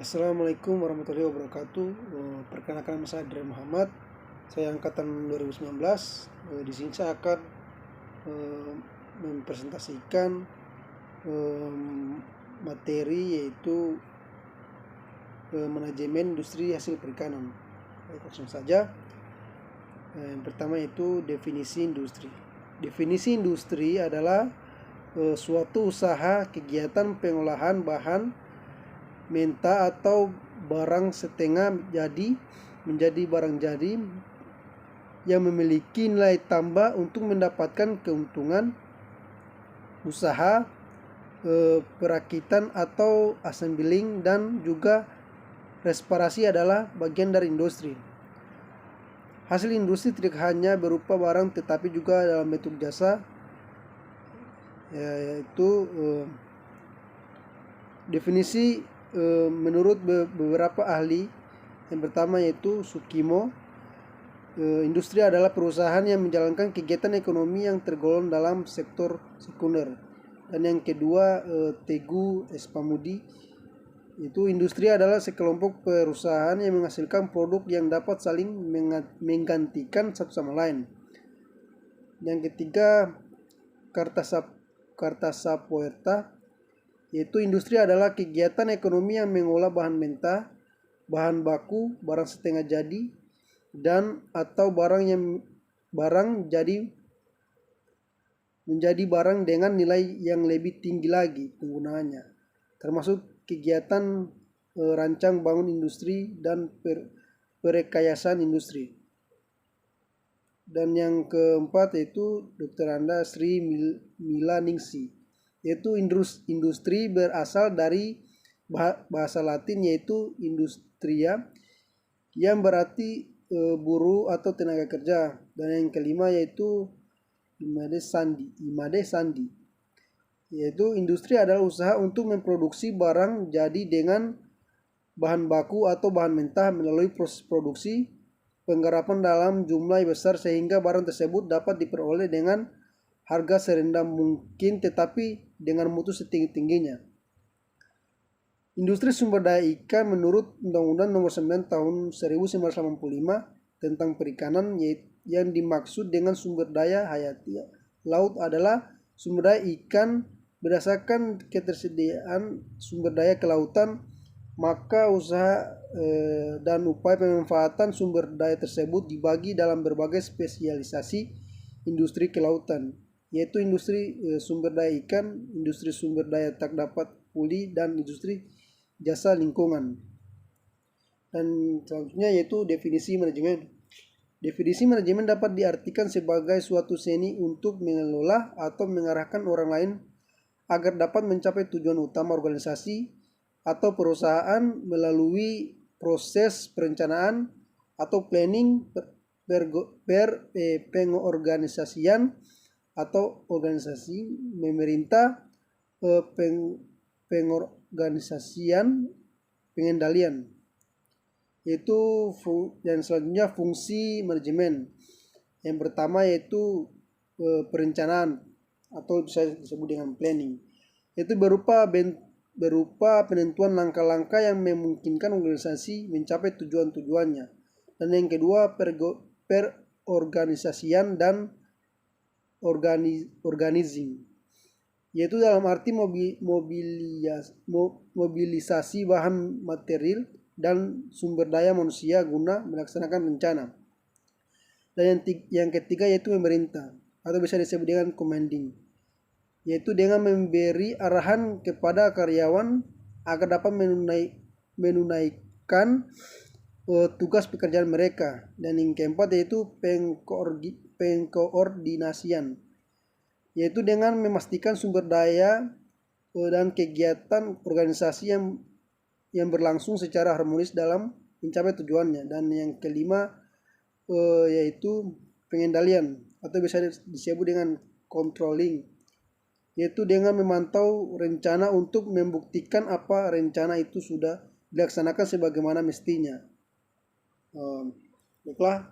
Assalamualaikum warahmatullahi wabarakatuh. Perkenalkan nama saya Adri Muhammad. Saya angkatan 2019. Di sini saya akan mempresentasikan materi yaitu manajemen industri hasil perikanan. Langsung saja. Yang pertama itu definisi industri. Definisi industri adalah suatu usaha kegiatan pengolahan bahan mentah atau barang setengah jadi menjadi barang jadi yang memiliki nilai tambah untuk mendapatkan keuntungan usaha perakitan atau assembling, dan juga reparasi adalah bagian dari industri. Hasil industri tidak hanya berupa barang tetapi juga dalam bentuk jasa, yaitu definisi menurut beberapa ahli. Yang pertama yaitu Sukimo, industri adalah perusahaan yang menjalankan kegiatan ekonomi yang tergolong dalam sektor sekunder. Dan yang kedua Teguh Espamudi, itu industri adalah sekelompok perusahaan yang menghasilkan produk yang dapat saling menggantikan satu sama lain. Yang ketiga Kartasapuerta, yaitu industri adalah kegiatan ekonomi yang mengolah bahan mentah, bahan baku, barang setengah jadi, dan atau barang jadi menjadi barang dengan nilai yang lebih tinggi lagi penggunaannya, termasuk kegiatan rancang bangun industri dan perekayasaan industri. Dan yang keempat yaitu Dr. Anda Sri Milaningsi, yaitu industri berasal dari bahasa Latin yaitu industria, yang berarti buruh atau tenaga kerja. Dan yang kelima yaitu Imade Sandi, yaitu industri adalah usaha untuk memproduksi barang jadi dengan bahan baku atau bahan mentah melalui proses produksi penggarapan dalam jumlah besar sehingga barang tersebut dapat diperoleh dengan harga serendah mungkin tetapi dengan mutu setinggi-tingginya. Industri sumber daya ikan menurut Undang-Undang Nomor 9 Tahun 1985 tentang perikanan, yang dimaksud dengan sumber daya hayati laut adalah sumber daya ikan berdasarkan ketersediaan sumber daya kelautan. Maka usaha dan upaya pemanfaatan sumber daya tersebut dibagi dalam berbagai spesialisasi industri kelautan, yaitu industri sumber daya ikan, industri sumber daya tak dapat pulih, dan industri jasa lingkungan. Dan selanjutnya yaitu definisi manajemen. Definisi manajemen dapat diartikan sebagai suatu seni untuk mengelola atau mengarahkan orang lain agar dapat mencapai tujuan utama organisasi atau perusahaan melalui proses perencanaan atau planning, pengorganisasian atau organisasi, pemerintah, pengorganisasian, pengendalian. Yaitu dan selanjutnya fungsi manajemen. Yang pertama yaitu perencanaan atau bisa disebut dengan planning, yaitu berupa penentuan langkah-langkah yang memungkinkan organisasi mencapai tujuan-tujuannya. Dan yang kedua perorganisasian dan organizing, yaitu dalam arti mobilisasi bahan material dan sumber daya manusia guna melaksanakan rencana. Dan yang ketiga yaitu pemerintah atau bisa disebut dengan commanding, yaitu dengan memberi arahan kepada karyawan agar dapat menunaikan tugas pekerjaan mereka. Dan yang keempat yaitu pengkoordinasian, yaitu dengan memastikan sumber daya dan kegiatan organisasi yang berlangsung secara harmonis dalam mencapai tujuannya. Dan yang kelima yaitu pengendalian atau bisa disebut dengan controlling, yaitu dengan memantau rencana untuk membuktikan apa rencana itu sudah dilaksanakan sebagaimana mestinya. Baiklah,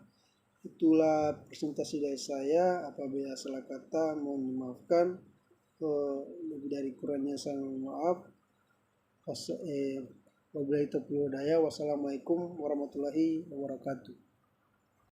itulah presentasi dari saya. Apabila salah kata mohon dimaafkan, lebih dari kurangnya saya mohon maaf. Wabillahi taufiq wal hidayah. Wassalamualaikum warahmatullahi wabarakatuh.